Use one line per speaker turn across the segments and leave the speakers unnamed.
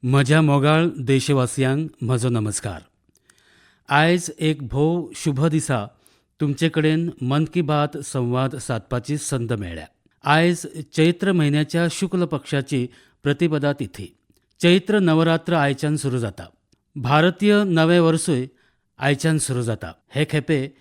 म्हज्या मोगाळ देशवासियांक म्हजो नमस्कार. आयज एक भोव शुभ दिसा तुमचे कडेन मन की बात संवाद सादपाची संद मेळ्ळ्या. आयज चैत्र म्हयन्याच्या शुक्ल पक्षाची प्रतिपदा तिथी. चैत्र नवरात्र आयच्यान सुरू जाता. भारतीय नवें वर्सूय आयच्यान सुरू जाता. हे खेपे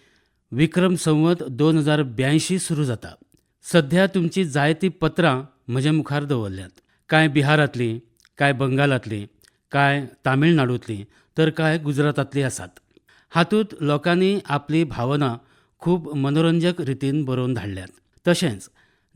विक्रम संवत 2082 सुरू जाता. सध्या तुमची जायतीं पत्रां म्हजे मुखार दवरल्यात. कांय बिहारांतलीं, कांय बंगालांतलीं, कांय तामिळनाडूंतलीं, तर कांय गुजरातांतलीं आसात. हातूंत लोकांनी आपली भावना खूब मनोरंजक रितीन बरोवन धाडल्यात. तशेंच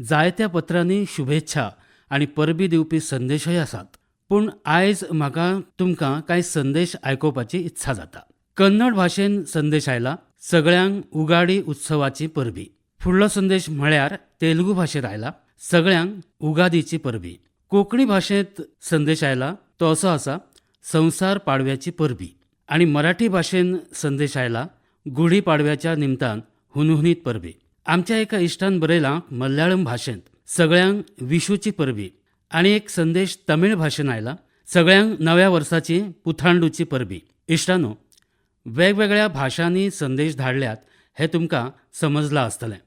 जायत्या पत्रांनी शुभेच्छा आनी परबीं दिवपी संदेशय आसात. पूण आयज म्हाका तुमकां कांय संदेश आयकोवपाची इत्सा जाता. कन्नड भाशेन संदेश आयला, सगळ्यांक उगाडी उत्सवाची परबीं. फुडलो संदेश म्हळ्यार तेलुगू भाशेंत आयला, सगळ्यांक उगादीची परबीं. कोंकणी भाशेंत संदेश आयला, तो असो आसा, संवसार पाडव्याची परबीं. आनी मराठी भाशेन संदेश आयला, गुढी पाडव्याच्या निमतान हुनहुनीत परबीं. आमच्या एका इश्टान बरयलां मल्याळम भाशेंत, सगळ्यांक विशूची परबीं. आनी एक संदेश तमीळ भाशेन आयला, सगळ्यांक नव्या वर्साची पुथांडूची परबीं. इश्टानो, वेगवेगळ्या भाशांनी संदेश धाडल्यात हें तुमकां समजलां आसतलें.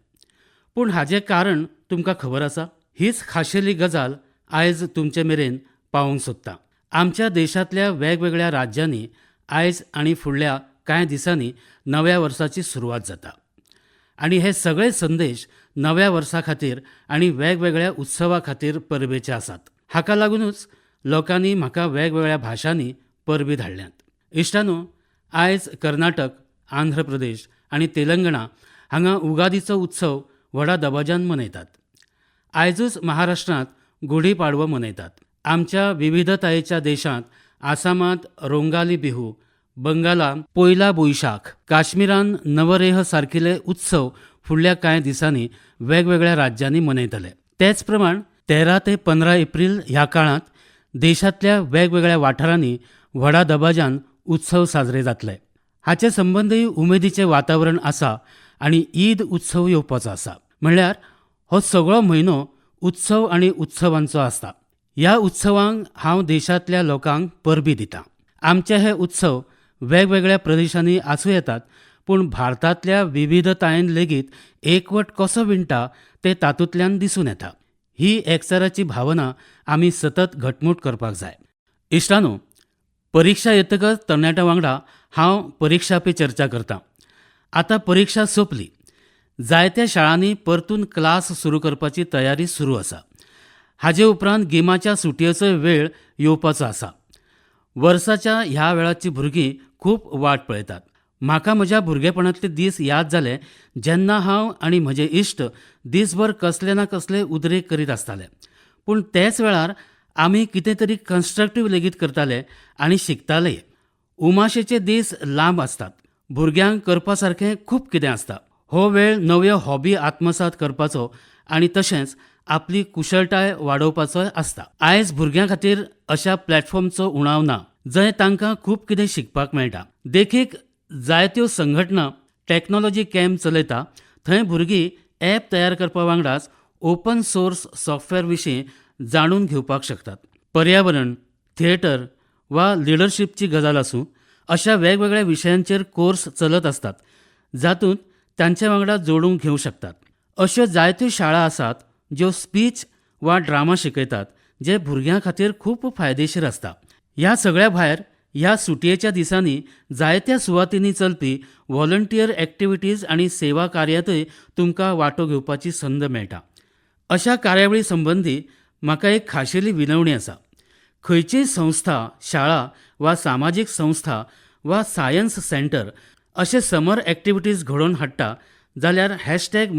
पूण हाचें कारण तुमकां खबर आसा? हीच खाशेली गजाल आयज तुमचे मेरेन पावोवंक सोदतां. आमच्या देशांतल्या वेगवेगळ्या राज्यांनी आयज आनी फुडल्या कांय दिसांनी नव्या वर्साची सुरवात जाता. आनी हे सगळे संदेश नव्या वर्सा खातीर आनी वेगवेगळ्या उत्सवा खातीर परबेचे आसात. हाका लागूनच लोकांनी म्हाका वेगवेगळ्या भाशांनी परबीं धाडल्यात. इश्टानो, आयज कर्नाटक, आंध्र प्रदेश आनी तेलंगणा हांगा उगादीचो उत्सव व्हडा दबाज्यान मनयतात. आयजूच महाराष्ट्रांत गुढी पाडवो मनयतात. आमच्या विविधतायेच्या देशांत आसामांत रोंगाली बिहू, बंगालांत पोयला बोईशाख, काश्मीरान नवरेह सारकिले उत्सव फुडल्या कांय दिसांनी वेगवेगळ्या राज्यांनी मनयतले. तेच प्रमाण 13 ते 15 एप्रील ह्या काळांत देशांतल्या वेगवेगळ्या वाठारांनी व्हडा दबाज्यान उत्सव साजरे जातले. हाचे संबंदूय उमेदीचें वातावरण आसा आनी ईद उत्सव येवपाचो आसा. म्हणल्यार हो सगळो म्हयनो उत्सव आनी उत्सवांचो आसता. ह्या उत्सवांक हांव देशांतल्या लोकांक परबीं दितां. आमचे हे उत्सव वेगवेगळ्या प्रदेशांनी आसूं येतात, पूण भारतांतल्या विविधतायेन लेगीत एकवट कसो विणटा तें तातूंतल्यान दिसून येता. ही एकचाराची भावना आमी सतत घटमूट करपाक जाय. इश्टानो, परिक्षा येतकच तरणाट्यां वांगडा हांव परिक्षा पे चर्चा करतां. आतां परिक्षा सोंपली. जायत्या शाळांनी परतून क्लास सुरू करपाची तयारी सुरू आसा. हाचे उपरांत गिमाच्या सुटयेचो वेळ येवपाचो आसा. वर्साच्या ह्या वेळाची भुरगीं खूब वाट पळयतात. म्हाका म्हज्या भुरगेपणांतले दीस याद जाले जेन्ना हांव आनी म्हजे इश्ट दीसभर कसले ना कसले उद्रेक करीत आसताले. पूण तेच वेळार आमी कितें तरी कन्स्ट्रक्टीव लेगीत करताले आनी शिकताले. उमाशेचे दीस लांब आसतात. भुरग्यांक करपा सारकें खूब कितें आसता. हो वेळ नव्यो हॉबी आत्मसात करपाचो आनी तशेंच आपली कुशळटाय वाडोवपाचोय आसता. आयज भुरग्यां खातीर अशा प्लॅटफॉर्मचो उणाव ना, जंय तांकां खूब कितें शिकपाक मेळटा. देखीक जायत्यो संघटना टॅक्नॉलॉजी कॅम्प चलयता. थंय भुरगीं ॲप तयार करपा वांगडाच ओपन सोर्स सॉफ्टवेअर विशीं जाणून घेवपाक शकतात. पर्यावरण, थिएटर वा लिडरशिपची गजाल आसूं, अशा वेगवेगळ्या विशयांचेर कोर्स चलत आसतात, जातूंत तांचे वांगडा जोडूंक घेवं शकतात. अश्यो जायत्यो शाळा आसात ज्यो स्पीच वा ड्रामा शिकयतात, जे भुरग्यां खातीर खूब फायदेशीर आसता. ह्या सगळ्या भायर ह्या सुटयेच्या दिसांनी जायत्या सुवातींनी चलपी व्हॉलंटियर एक्टिविटीज आनी सेवा कार्यांतय तुमकां वांटो घेवपाची संद मेळटा. अशा कार्यावळी संबंदी म्हाका एक खाशेली विनवणी आसा. खंयचीय संस्था, शाळा वा सामाजीक संस्था वा सायन्स सेंटर अशे समर एक्टिविटीज घडोवन हाडटा जाल्यार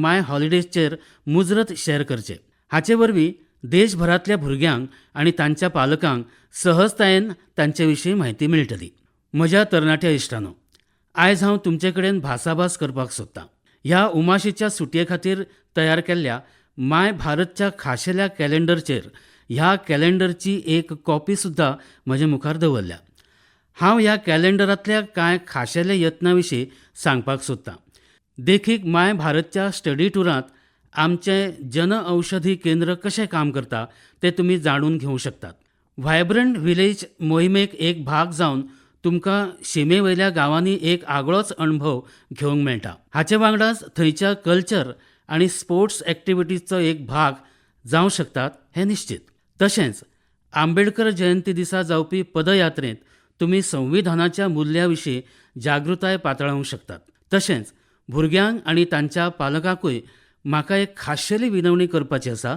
#MyHolidaysचेर मुजरत शेअर करचे. हाचे वरवीं देशभरांतल्या भुरग्यांक आनी तांच्या पालकांक सहजतायेन तांचे विशीं म्हायती मेळटली. म्हज्या तरणाट्या इश्टांनो, आयज हांव तुमचे कडेन भासाभास करपाक सोदतां. ह्या उमाशेच्या सुटये खातीर तयार केल्ल्या माय भारतच्या खाशेल्या कॅलेंडरचेर ह्या कॅलेंडरची एक कॉपी सुद्दां म्हजे मुखार दवरल्या. हांव ह्या कॅलेंडरांतल्या कांय खाशेल्या यत्नां विशीं सांगपाक सोदतां. देखीक माय भारतच्या स्टडी टुरांत आमचें जन औषधी केंद्र कशें काम करता तें तुमी जाणून घेवंक शकतात. व्हायब्रंट विलेज मोहिमेक एक भाग जावन तुमकां शिमेवयल्या गांवांनी एक आगळोच अणभव घेवंक मेळटा. हाचे वांगडाच थंयच्या कल्चर आनी स्पोर्ट्स एक्टिविटीजचो एक भाग जावंक शकतात हें निश्चित. तशेंच आंबेडकर जयंती दिसा जावपी पदयात्रेंत तुमी संविधानाच्या मुल्यां विशीं जागृताय पातळावंक शकतात. तशेंच भुरग्यांक आनी तांच्या पालकांकूय म्हाका एक खाशेली विनवणी करपाची आसा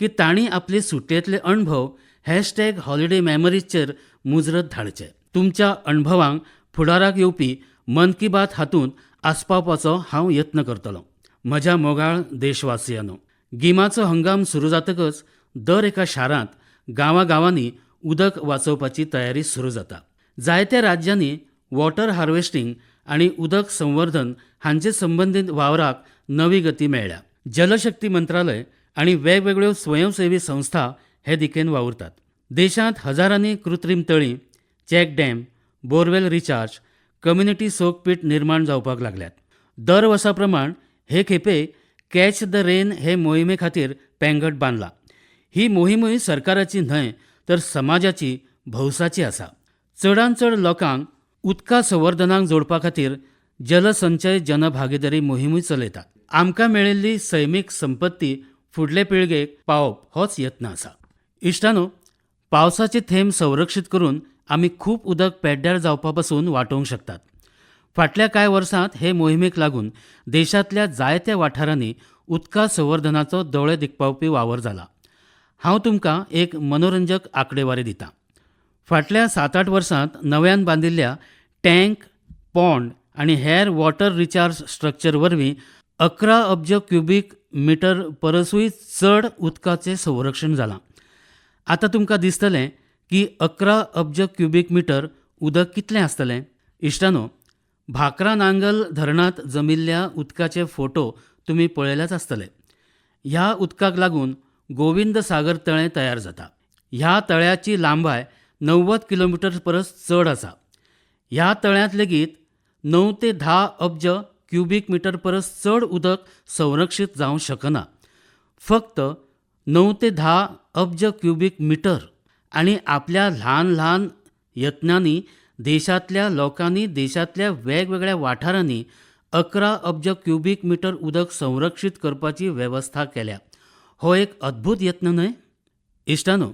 की तांणी आपले सुटयेंतले अणभव #हॉलिडे मेमरीजचेर मुजरत धाडचे. तुमच्या अणभवांक फुडाराक येवपी मन की बात हातूंत आस्पावपाचो हांव यत्न करतलों. म्हज्या मोगाळ देशवासियांनो, गिमाचो हंगाम सुरू जातकच दर एका शारांत गांवांनी उदक वाचोवपाची तयारी सुरू जाता. जायत्या राज्यांनी वॉटर हार्वेस्टिंग आनी उदक संवर्धन हांचे संबंदीत वावराक नवी गती मेळ्ळ्या. जलशक्ती मंत्रालय आनी वेगवेगळ्यो स्वयंसेवी संस्था हे दिकेन वावुरतात. देशांत हजारांनी कृत्रीम तळीं, check dam, borewell recharge, community soak pit निर्माण जावपाक लागल्यात. दर वर्सा प्रमाण हे खेपे कॅच द रेन हे मोहिमे खातीर पेंगट बांदला. ही मोहीमूय सरकाराची न्हय तर समाजाची, भौसाची आसा. चडांत चड लोकांक उदका संवर्धनाक जोडपा खातीर जलसंचय जनभागीदारी मोहीमूय चलयतात. आमकां मेळिल्ली सैमीक संपत्ती फुडले पिळगेक पावोवप होच यत्न आसा. इश्टानो, पावसाचे थेंब संरक्षीत करून आमी खूब उदक पेड्ड्यार जावपा पासून वाटावंक शकतात. फाटल्या कांय वर्सांत हे मोहिमेक लागून देशांतल्या जायत्या वाठारांनी उदका संवर्धनाचो दोळे दिगपावपी वावर जाला. हांव तुमकां एक मनोरंजक आंकडेवारी दितां. फाटल्या 7-8 वर्सांत नव्यान बांदिल्ल्या टँक, पॉन्ड आनी हेर वॉटर रिचार्ज स्ट्रक्चर वरवीं 11 अब्ज क्युबिक मिटर परसूय चड उदकाचें संरक्षण जालां. आतां तुमकां दिसतलें की 11 अब्ज क्युबिक मिटर उदक कितलें आसतलें? इश्टानो, भाकरा नांगल धरणांत जमिल्ल्या उदकाचे फोटो तुमी पळयल्याच आसतले. ह्या उदकाक लागून गोविंद सागर तळें तयार जाता. ह्या तळ्याची लांबाय 90 किलोमीटर परस चड आसा. ह्या तळ्यांत लेगीत 9 ते 10 अब्ज क्युबिक मिटर परस चड उदक संरक्षीत जावंक शकना. फक्त 9 ते 10 अब्ज क्युबिक मिटर. आनी आपल्या ल्हान ल्हान यत्नांनी देशांतल्या लोकांनी देशांतल्या वेगवेगळ्या वाठारांनी 11 अब्ज क्युबिक मिटर उदक संरक्षीत करपाची वेवस्था केल्या. हो एक अद्भुत यत्न न्हय? इश्टानो,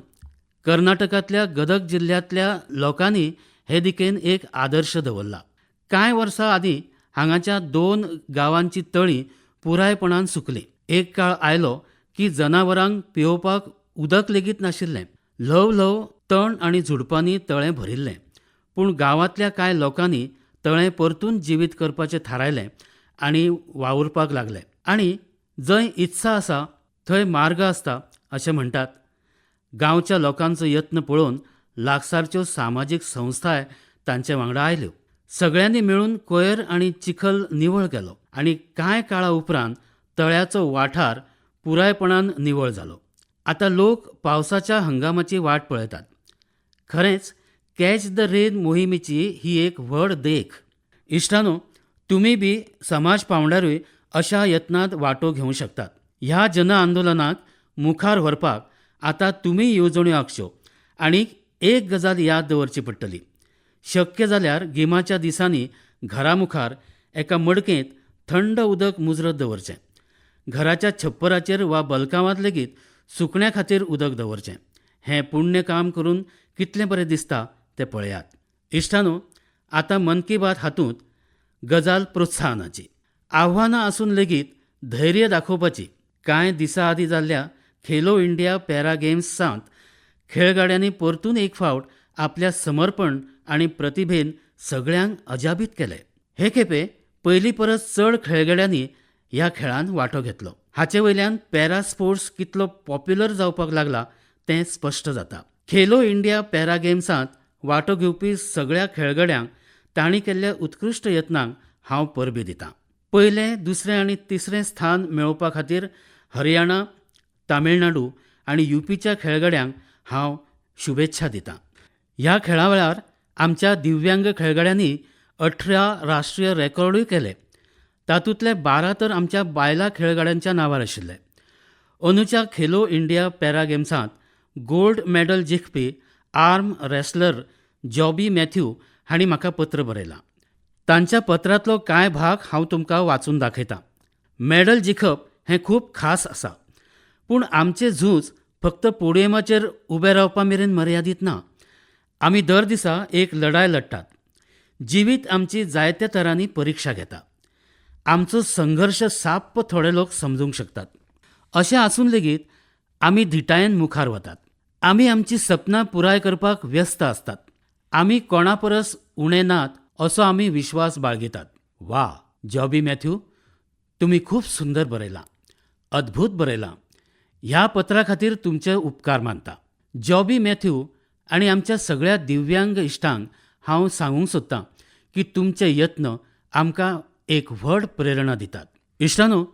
कर्नाटकांतल्या गदग जिल्ल्यांतल्या लोकांनी हे दिकेन एक आदर्श दवरला. कांय वर्सां आदीं हांगाच्या 2 गांवांची तळीं पुरायपणान सुकलीं. एक काळ आयलो की जनावरांक पिवपाक उदक लेगीत नाशिल्लें. ल्हव ल्हव तण आनी झुडपांनी तळें भरिल्लें. पूण गांवांतल्या कांय लोकांनी तळें परतून जिवीत करपाचें थारायलें आनी वावुरपाक लागले. आनी जंय इत्सा आसा थंय मार्ग आसता अशें म्हणटात. गांवच्या लोकांचो यत्न पळोवन लागसारच्यो सामाजीक संस्थाय तांचे वांगडा आयल्यो. सगळ्यांनी मेळून कोयर आनी चिखल निवळ केलो आनी कांय काळा उपरांत तळ्याचो वाठार पुरायपणान निवळ जालो. आतां लोक पावसाच्या हंगामाची वाट पळयतात. खरेंच कॅच द रेन मोहिमेची ही एक व्हड देख. इश्टानो, तुमी बी समाज पांवड्यारूय अशा यत्नांत वांटो घेवंक शकतात. ह्या जन आंदोलनाक मुखार व्हरपाक आतां तुमी येवजण्यो आंखच्यो. आनी एक गजाल याद दवरची पडटली. शक्य जाल्यार गिमाच्या दिसांनी घरा मुखार एका मडकेंत थंड उदक मुजरत दवरचें. घराच्या छप्पराचेर वा बलकावांत लेगीत सुकण्या खातीर उदक दवरचें. हें पुण्य काम करून कितलें बरें दिसता तें पळयात. इश्टानो, आतां मन की बात हातूंत गजाल प्रोत्साहनाची. आव्हानां आसून लेगीत धैर्य दाखोवपाची. कांय दिसां आदीं जाल्ल्या खेलो इंडिया पॅरा गेम्सांत खेळगड्यांनी परतून एक फावट आपल्या समर्पण आनी प्रतिभेन सगळ्यांक अजापीत केलें. हे खेपे पयलीं परस चड खेळगड्यांनी ह्या खेळांत वांटो घेतलो. हाचे वयल्यान पॅरा स्पोर्ट्स कितलो पॉप्युलर जावपाक लागला तें स्पश्ट जाता. खेलो इंडिया पॅरा गेम्सांत वांटो घेवपी सगळ्या खेळगड्यांक तांणी केल्ल्या उत्कृश्ट यत्नांक हांव परबीं दितां. पयलें, दुसरें आनी तिसरें स्थान मेळोवपा खातीर हरियाणा, तामिळनाडू आनी युपीच्या खेळगड्यांक हांव शुभेच्छा दितां. ह्या खेळां वेळार आमच्या दिव्यांग खेळगड्यांनी 18 राष्ट्रीय रेकॉर्डूय केले. तातूंतले 12 तर आमच्या बायलां खेळगड्यांच्या नांवार आशिल्ले. अंदूच्या खेलो इंडिया पॅरा गेम्सांत गोल्ड मॅडल जिखपी आर्म रेसलर जॉबी मॅथ्यू हांणी म्हाका पत्र बरयलां. तांच्या पत्रांतलो कांय भाग हांव तुमकां वाचून दाखयतां. मॅडल जिखप हें खूब खास आसा, पूण आमचें झूज फक्त पोडियमाचेर उबें रावपा मेरेन मर्यादीत ना. आमी दर दिसा एक लढाय लडटात. जिवीत आमची जायत्या तरांनी परिक्षा घेता. आमचो संघर्श साप्प थोडे लोक समजूंक शकतात. अशें आसून लेगीत आमी धिटायेन मुखार वतात. आमी आमची सपनां पुराय करपाक व्यस्त आसतात. आमी कोणा परस उणे नात असो आमी विश्वास बाळगितात. वा जॉबी मॅथ्यू, तुमी खूब सुंदर बरयलां, अद्भुत बरयलां. ह्या पत्रा खातीर तुमचे उपकार मानता. जॉबी मॅथ्यू आनी आमच्या सगळ्या दिव्यांग इश्टांक हांव सांगूंक सोदतां की तुमचे यत्न आमकां एक व्हड प्रेरणा दितात. इश्टांनो,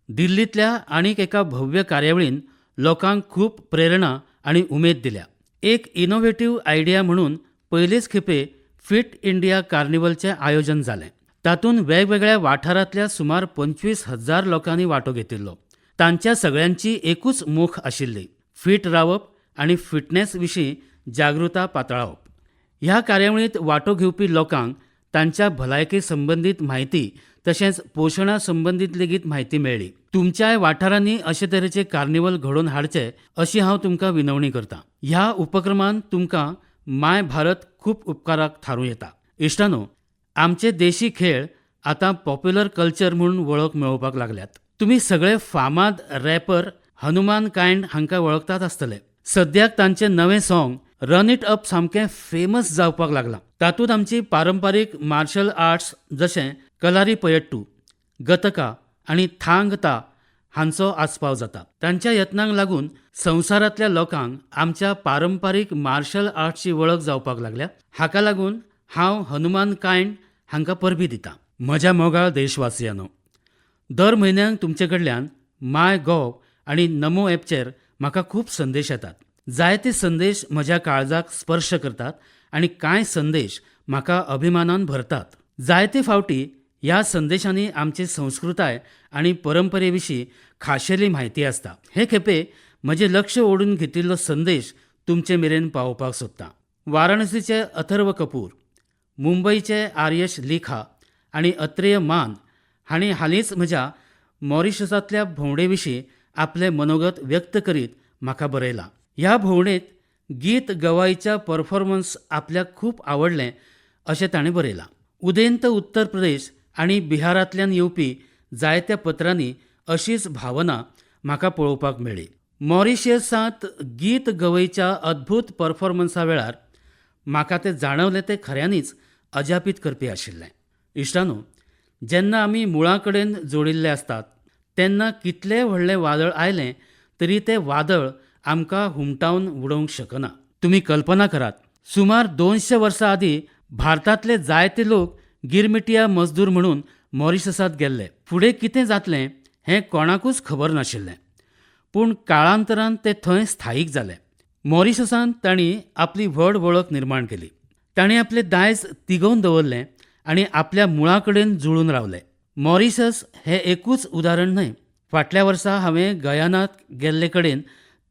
दिल्लींतल्या आनीक एका भव्य कार्यावळीन लोकांक खूब प्रेरणा आनी उमेद दिल्या. एक इनोव्हेटिव्ह आयडिया म्हणून पयलेच खेपे फिट इंडिया कार्निवलचें आयोजन जालें. तातूंत वेगवेगळ्या वाठारांतल्या सुमार 25,000 लोकांनी वांटो घेतिल्लो. तांच्या सगळ्यांची एकूच मोख आशिल्ली, फिट रावप आनी फिटनेस विशीं जागृता पातळावप. ह्या कार्यावळींत वांटो घेवपी लोकांक तांच्या भलायके संबंदीत म्हायती तशेंच पोशणा संबंदीत लेगीत म्हायती मेळ्ळी. तुमच्याय वाठारांनी अशे तरेचे कार्निवल घडोवन हाडचे अशी हांव तुमकां विनवणी करतां. ह्या उपक्रमान तुमकां माय भारत खूब उपकाराक थारूं येता. इश्टांनो, आमचे देशी खेळ आतां पॉप्युलर कल्चर म्हणून वळख मेळोवपाक लागल्यात. तुमी सगळे फामाद रॅपर हनुमान कायंड हांकां वळखतात आसतले. सद्याक तांचें नवें सॉंग रन इट अप सामकें फेमस जावपाक लागलां. तातूंत आमची पारंपारीक मार्शल आर्ट्स जशें कलारीपयट्टू, गतका आनी थांग ता हांचो आस्पाव जाता. तांच्या यत्नांक लागून संवसारांतल्या लोकांक आमच्या पारंपारीक मार्शल आर्ट्सची वळख जावपाक लागल्या. हाका लागून हांव हनुमान कायंड हांकां परबीं दितां. म्हज्या मोगाळ देशवासियांनो, दर म्हयन्याक तुमचे कडल्यान माय गॉव आनी नमो ॲपचेर म्हाका खूब संदेश येतात. जायते संदेश म्हज्या काळजाक स्पर्श करतात आनी कांय संदेश म्हाका अभिमानान भरतात. जायते फावटी ह्या संदेशांनी आमची संस्कृताय आनी परंपरे विशीं खाशेली म्हायती आसता. हे खेपे म्हजें लक्ष ओडून घेतिल्लो संदेश तुमचे मेरेन पावोवपाक सोदतां. वाराणसीचे अथर्व कपूर, मुंबयचे आर्यश लिखा आनी अत्रेय मान हांणी हालींच म्हज्या मॉरिशसांतल्या भोंवडे विशीं आपलें मनोगत व्यक्त करीत म्हाका बरयलां. ह्या भोंवडेंत गीत गवायच्या परफॉर्मन्स आपल्याक खूब आवडलें अशें ताणें बरयलां. उदेंत उत्तर प्रदेश आनी बिहारांतल्यान येवपी जायत्या पत्रांनी अशीच भावना म्हाका पळोवपाक मेळ्ळी. मॉरिशसांत गीत गवयच्या अद्भुत परफॉर्मन्सा वेळार म्हाका तें जाणवलें तें खऱ्यांनीच अजापीत करपी आशिल्लें. इश्टांनो, जेन्ना आमी मुळां कडेन जोडिल्ले आसतात तेन्ना कितलें व्हडलें वादळ आयलें तरी तें वादळ आमकां हुमटावन उडोवंक शकना. तुमी कल्पना करात, सुमार 200 वर्सां आदीं भारतांतले जायते लोक गिरमिटिया मजदूर म्हणून मॉरिशसांत गेल्ले. फुडें कितें जातलें हें कोणाकूच खबर नाशिल्लें, पूण काळांतरान ते थंय स्थायीक जाले. मॉरिशसांत तांणी आपली व्हड वळख निर्माण केली. तांणी आपलें दायज तिगोवन दवरलें आनी आपल्या मुळां कडेन जुळून रावले. मॉरिशस हें एकूच उदाहरण न्हय. फाटल्या वर्सा हांवें गयानात गेल्ले कडेन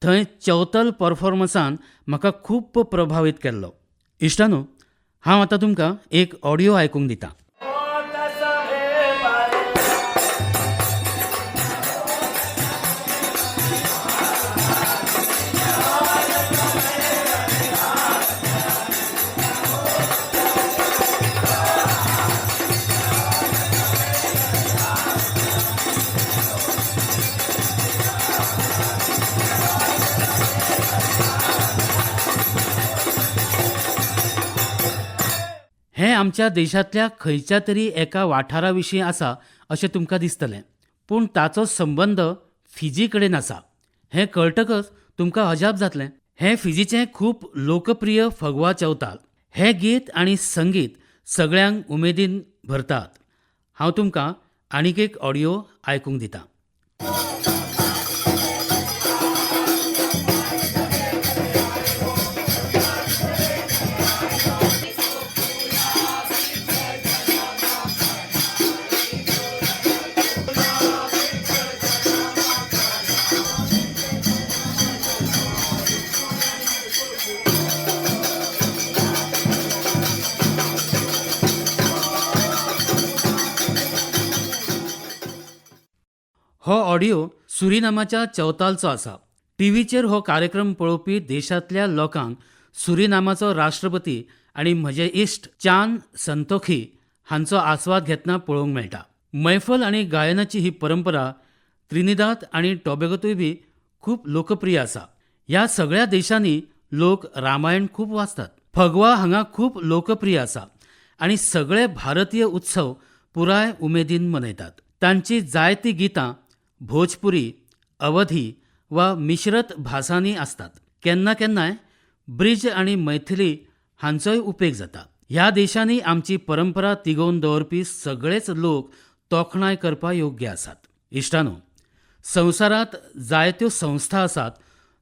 थंय चौतल परफॉर्मन्सान म्हाका खूब प्रभावीत केल्लो. इश्टांनो, हांव आतां तुमकां एक ऑडियो आयकूंक दितां. हें आमच्या देशांतल्या खंयच्या तरी एका वाठारा विशीं आसा अशें तुमकां दिसतलें, पूण ताचो संबंद फिजी कडेन आसा. हें कळटकच तुमकां अजाप जातलें. हें फिजीचें खूब लोकप्रिय फगवा चौताल. हें गीत आनी संगीत सगळ्यांक उमेदीन भरतात. हांव तुमकां आनीक एक ऑडियो आयकूंक दितां. हो ऑडिओ सुरिनामाच्या चवतालचो आसा. टीव्हीचेर हो कार्यक्रम पळोवपी देशांतल्या लोकांक सुरिनामाचो राष्ट्रपती आनी म्हजे इश्ट चान संतोखी हांचो आस्वाद घेतना पळोवंक मेळटा. मैफल आनी गायनाची ही परंपरा त्रिनिदाद आनी टोबॅगोतूय बी खूब लोकप्रिय आसा. ह्या सगळ्या देशांनी लोक रामायण खूब वाचतात. फगवा हांगा खूब लोकप्रिय आसा आनी सगळे भारतीय उत्सव पुराय उमेदीन मनयतात. तांची जायतीं गितां भोजपुरी, अवधी वा मिश्रत भासांनी आसतात. केन्ना केन्नाय ब्रिज आनी मैथिली हांचोय उपेग जाता. ह्या देशांनी आमची परंपरा तिगोवन दवरपी सगळेच लोक तोखणाय करपा योग्य आसात. इश्टानो, संवसारांत जायत्यो संस्था आसात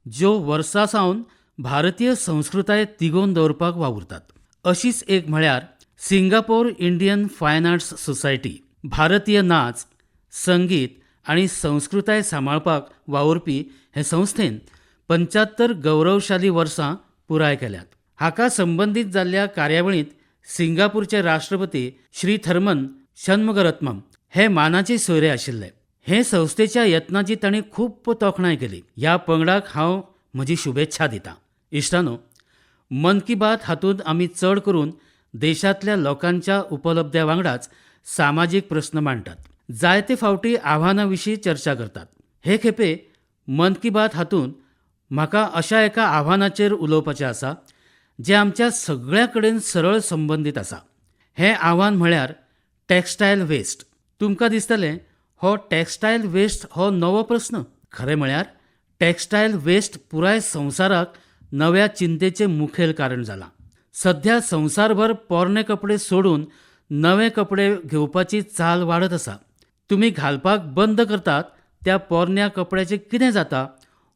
ज्यो वर्सां सावन भारतीय संस्कृताय तिगोवन दवरपाक वावुरतात. अशीच एक म्हळ्यार सिंगापोर इंडियन फायन आर्ट्स सोसायटी. भारतीय नाच, संगीत आनी संस्कृताय सांबाळपाक वावुरपी हे संस्थेन 75 गौरवशाली वर्सां पुराय केल्यात. हाका संबंदीत जाल्ल्या कार्यावळींत सिंगापूरचे राष्ट्रपती श्री थर्मन शणमुगरत्नम हे मानाचे सोयरे आशिल्ले. हे संस्थेच्या यत्नांची तांणी खूब तोखणाय केली. ह्या पंगडाक हांव म्हजी शुभेच्छा दितां. इश्टानो, मन की बात हातूंत आमी चड करून देशांतल्या लोकांच्या उपलब्ध्या वांगडाच सामाजीक प्रस्न मांडटात. जायते फावटी आव्हानां विशीं चर्चा करतात. हे खेपे मन की बात हातूंत म्हाका अशा एका आव्हानाचेर उलोवपाचें आसा जें आमच्या सगळ्या कडेन सरळ संबंदीत आसा. हें आव्हान म्हळ्यार टॅक्स्टायल वेस्ट. तुमकां दिसतलें हो टॅक्स्टायल वेस्ट हो नवो प्रस्न. खरें म्हळ्यार टॅक्स्टायल वेस्ट पुराय संवसाराक नव्या चिंतेचें मुखेल कारण जालां. सध्या संवसारभर पोरणे कपडे सोडून नवे कपडे घेवपाची चाल वाडत आसा. तुमी घालपाक बंद करतात त्या पोरण्या कपड्याचें कितें जाता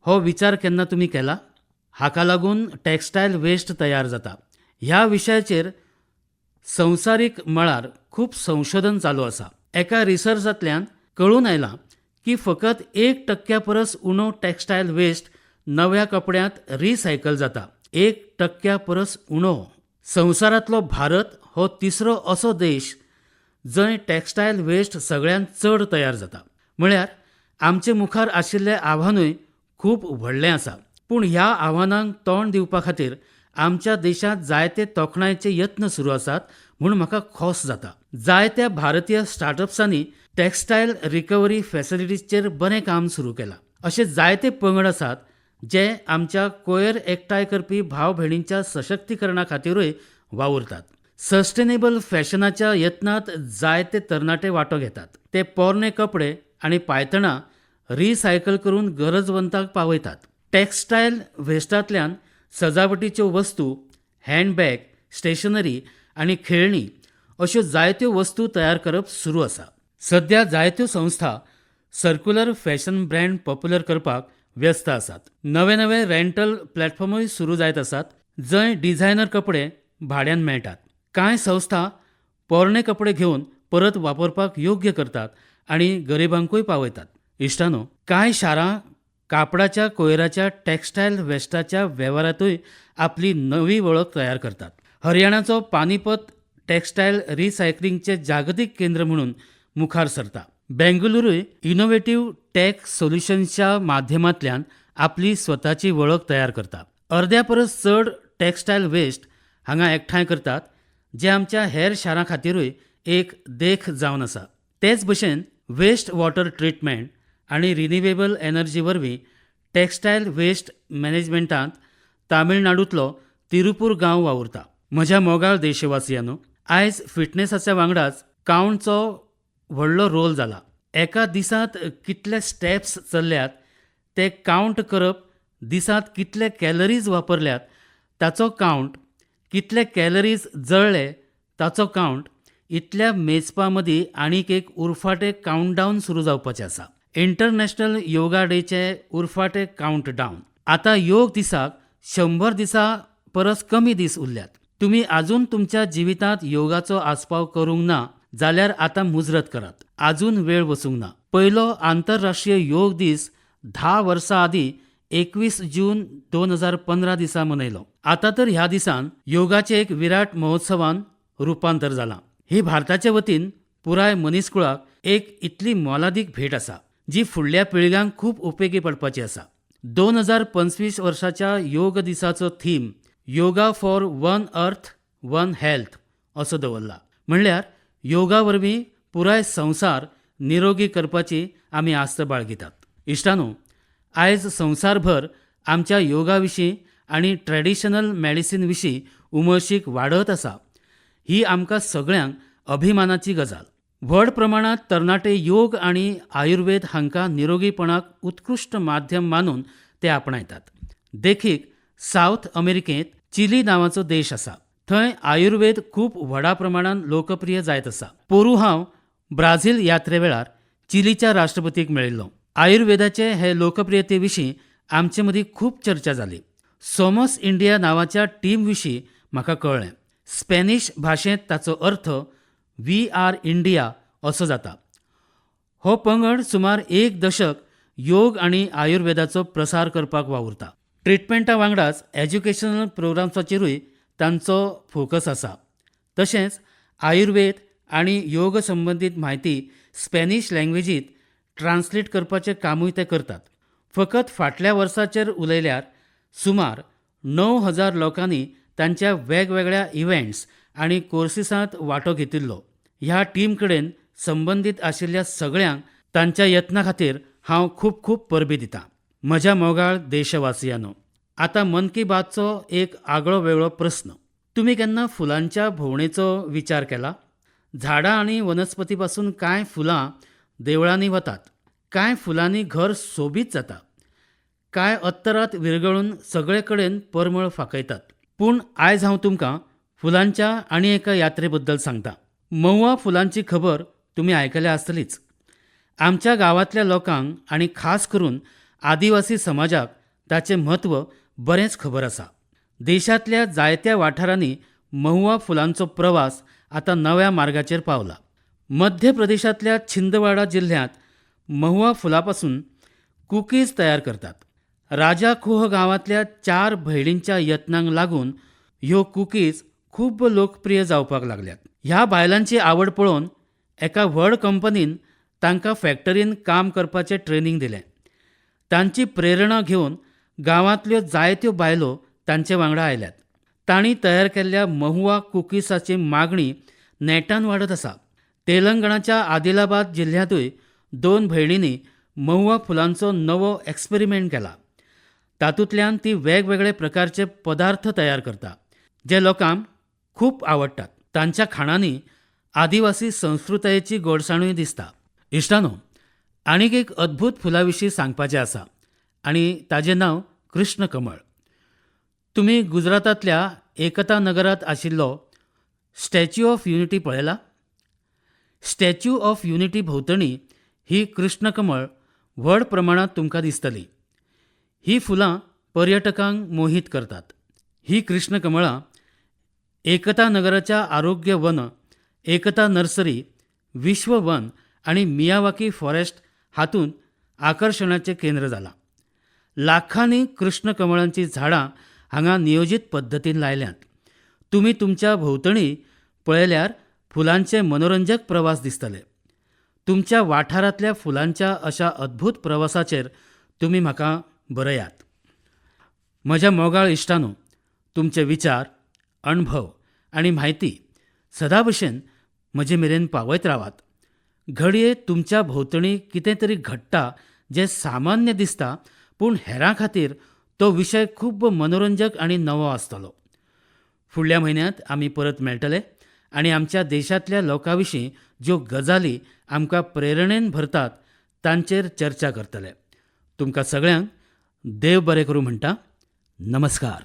हो विचार केन्ना तुमी केला? हाका लागून टॅक्स्टायल वेस्ट तयार जाता. ह्या विशयाचेर संवसारीक मळार खूब संशोधन चालू आसा. एका रिसर्चांतल्यान कळून आयलां की फकत 1% परस उणो टॅक्स्टायल वेस्ट नव्या कपड्यांत रिसायकल जाता. 1% परस उणो. संवसारांतलो भारत हो तिसरो असो देश जंय टॅक्स्टायल वेस्ट सगळ्यांत चड तयार जाता. म्हळ्यार आमचे मुखार आशिल्लें आव्हानूय खूब व्हडलें आसा. पूण ह्या आव्हानांक तोंड दिवपा खातीर आमच्या देशांत जायते तोखणायेचे यत्न सुरू आसात म्हूण म्हाका खोस जाता. जायत्या भारतीय स्टार्टअप्सांनी टॅक्स्टायल रिकवरी फॅसिलिटीजचेर बरें काम सुरू केलां. अशे जायते पंगड आसात जे आमच्या कोयर एकठांय करपी भाव भयणींच्या सशक्तीकरणा खातीरूय वावुरतात. सस्टेनेबल फॅशनाच्या यत्नांत जायते तरणाटे वांटो घेतात. ते पोरणे कपडे आनी पायतणां रिसायकल करून गरजवंतांक पावयतात. टॅक्स्टायल वेस्टांतल्यान सजावटीच्यो वस्तू, हँडबॅग, स्टेशनरी आनी खेळणी अश्यो जायत्यो वस्तू तयार करप सुरू आसा. सध्या जायत्यो संस्था सर्क्युलर फॅशन ब्रँड पॉप्युलर करपाक व्यस्त आसात. नवे नवे रेंटल प्लॅटफॉर्मूय सुरू जायत आसात जंय डिझायनर कपडे भाड्यान मेळटात. कांय संस्था पोरणे कपडे घेवन परत वापरपाक योग्य करतात आनी गरिबांकूय पावयतात. इश्टानो, कांय शारां कापडाच्या कोयराच्या टॅक्स्टायल वेस्टाच्या वेव्हारांतूय आपली नवी वळख तयार करतात. हरियाणाचो पानीपत टॅक्स्टायल रिसायकलिंगचें जागतीक केंद्र म्हणून मुखार सरता. बेंगलुरूय इनोव्हेटिव्ह टॅक सोल्युशन्सच्या माध्यमांतल्यान आपली स्वताची वळख तयार करता. अर्द्या परस चड टॅक्स्टायल वेस्ट हांगा एकठांय करतात जे आमच्या हेर शारां खातीरूय एक देख जावन आसा. तेच भशेन वेस्ट वॉटर ट्रिटमेंट आनी रिन्युवेबल एनर्जी वरवीं टॅक्स्टायल वेस्ट मॅनेजमेंटांत तामिळनाडूंतलो तिरुपूर गांव वावुरता. म्हज्या मोगाळ देशवासियांनो, आयज फिटनेसाच्या वांगडाच कावंटचो व्हडलो रोल जाला. एका दिसांत कितले स्टेप्स चल्ल्यात ते कावंट करप, दिसांत कितले कॅलरीज वापरल्यात ताचो कावंट, कितले कॅलरीज जळ्ळे ताचो कावंट, इतल्या मेजपां मदीं आनीक एक उरफाटें कावंटडावन सुरू जावपाचें आसा. इंटरनॅशनल योगा डेचे उरफाटें कावंटडावन. आतां योग दिसाक 100 दिसां परस कमी दीस उरल्यात. तुमी आजून तुमच्या जिवितांत योगाचो आस्पाव करूंक ना जाल्यार आतां मुजरत करात. आजून वेळ वचूंक ना. पयलो आंतरराष्ट्रीय योग दीस 10 वर्सां आदीं 21 जून 2015 दिसा मनयलो. आतां तर ह्या दिसान योगाचे एक विराट महोत्सवान रुपांतर जालां. ही भारताचे वतीन पुराय मनीसकुळाक एक इतली मोलादीक भेट आसा. जी फुडल्या पिळग्यांक खूप उपेगी पडपाची आसा. 2025 वर्साच्या योग दिसाचो theme yoga for one earth one health असो दवरला. म्हणल्यार योगा वरवीं पुराय संवसार निरोगी करपाची आमी आस्त बाळगितात. इश्टानो, आयज संवसारभर आमच्या योगा विशीं आनी ट्रॅडिशनल मेडिसीन विशीं उमळशीक वाडत आसा. ही आमकां सगळ्यांक अभिमानाची गजाल. व्हड प्रमाणांत तरणाटे योग आनी आयुर्वेद हांकां निरोगीपणाक उत्कृश्ट माध्यम मानून ते आपणायतात. देखीक सावथ अमेरिकेंत चिली नांवाचो देश आसा. थंय आयुर्वेद खूप व्हडा प्रमाणांत लोकप्रिय जायत आसा. पोरू हांव ब्राझील यात्रे वेळार चिलीच्या राष्ट्रपतीक मेळिल्लो. आयुर्वेदाचे हे लोकप्रियते विशीं आमचे मदीं खूप चर्चा जाली. सोमस इंडिया नांवाच्या टीम विशीं म्हाका कळ्ळें. स्पॅनिश भाशेंत ताचो अर्थ वी आर इंडिया असो जाता. हो पंगड सुमार 1 दशक योग आनी आयुर्वेदाचो प्रसार करपाक वावुरता. ट्रिटमेंटा वांगडाच एज्युकेशनल प्रोग्राम्साचेरूय तांचो फोकस आसा. तशेंच आयुर्वेद आनी योग संबंदीत म्हायती स्पॅनिश लँग्वेजींत ट्रान्सलेट करपाचें कामूय ते करतात. फकत फाटल्या वर्साचेर उलयल्यार सुमार 9,000 लोकांनी तांच्या वेगवेगळ्या इव्हेंट्स आनी कोर्सिसांत वांटो घेतिल्लो. ह्या टीम कडेन संबंदीत आशिल्ल्या सगळ्यांक तांच्या यत्ना खातीर हांव खूब खूब परबी दितां. म्हज्या मोगाळ देशवासियांनो, आतां मन की बातचो एक आगळो वेगळो प्रस्न. तुमी केन्ना फुलांच्या भोंवडेचो विचार केला? झाडां आनी वनस्पती पासून कांय फुलां देवळांनी वतात, कांय फुलांनी घर सोबीत जाता, कांय अत्तरात विरगळून सगळे कडेन परमळ फाकयतात. पूण आयज हांव तुमकां फुलांच्या आनी एका यात्रे बद्दल सांगतां. महुआ फुलांची खबर तुमी आयकल्या आसतलीच. आमच्या गांवांतल्या लोकांक आनी खास करून आदिवासी समाजाक ताचें म्हत्व बरेंच खबर आसा. देशांतल्या जायत्या वाठारांनी महुआ फुलांचो प्रवास आतां नव्या मार्गाचेर पावला. मध्य प्रदेशांतल्या छिंदवाडा जिल्ह्यांत महुआ फुलांपासून कुकीज तयार करतात. राजा खोह गांवांतल्या 4 भयणींच्या यत्नांक लागून ह्यो कुकीज खूब लोकप्रिय जावपाक लागल्यात. ह्या बायलांची आवड पळोवन एका व्हड कंपनीन तांकां फॅक्टरीन काम करपाचें ट्रेनिंग दिलें. तांची प्रेरणा घेवन गांवांतल्यो जायत्यो बायलो तांचे वांगडा आयल्यात. तांणी तयार केल्ल्या महुआ कुकीसाची मागणी नेटान वाडत आसा. तेलंगणाच्या आदिलाबाद जिल्ह्यांतूय 2 भयणींनी महुआ फुलांचो नवो एक्सपेरिमेंट केला. तातूंतल्यान ती वेगवेगळे प्रकारचे पदार्थ तयार करता, जे लोकांक खूब आवडटात. तांच्या खाणांनी आदिवासी संस्कृतायेची गोडसाणूय दिसता. इश्टानो, आनीक एक अद्भुत फुला विशीं सांगपाचें आसा आनी ताचें नांव कृष्ण कमळ. तुमी गुजरातांतल्या एकता नगरांत आशिल्लो स्टॅच्यू ऑफ युनिटी पळयला? स्टॅच्यू ऑफ युनिटी भोंवतणी ही कृष्ण कमळ व्हड प्रमाणांत तुमकां दिसतली. ही फुलां पर्यटकांक मोहीत करतात. ही कृष्ण कमळां एकता नगराच्या आरोग्य वन, एकता नर्सरी, विश्व वन आनी मियावाकी फॉरेस्ट हातूंत आकर्शणाचें केंद्र जालां. लाखांनी कृष्ण कमळांची झाडां हांगा नियोजीत पद्दतीन लायल्यांत. तुमी तुमच्या भोंवतणी पळयल्यार फुलांचे मनोरंजक प्रवास दिसतले. तुमच्या वाठारांतल्या फुलांच्या अशा अद्भुत प्रवासाचेर तुमी म्हाका बरयात. म्हज्या मोगाळ इश्टांनो, तुमचे विचार, अणभव आनी म्हायती सदा भशेन म्हजे मेरेन पावयत रावात. घडये तुमच्या भोंवतणी कितें तरी घडटा जें सामान्य दिसता, पूण हेरां खातीर तो विशय खूब मनोरंजक आनी नवो आसतलो. फुडल्या म्हयन्यांत आमी परत मेळटले आनी आमच्या देशांतल्या लोकां विशीं ज्यो गजाली आमकां प्रेरणेन भरतात तांचेर चर्चा करतले. तुमकां सगळ्यांक देव बरें करूं म्हणटा. नमस्कार.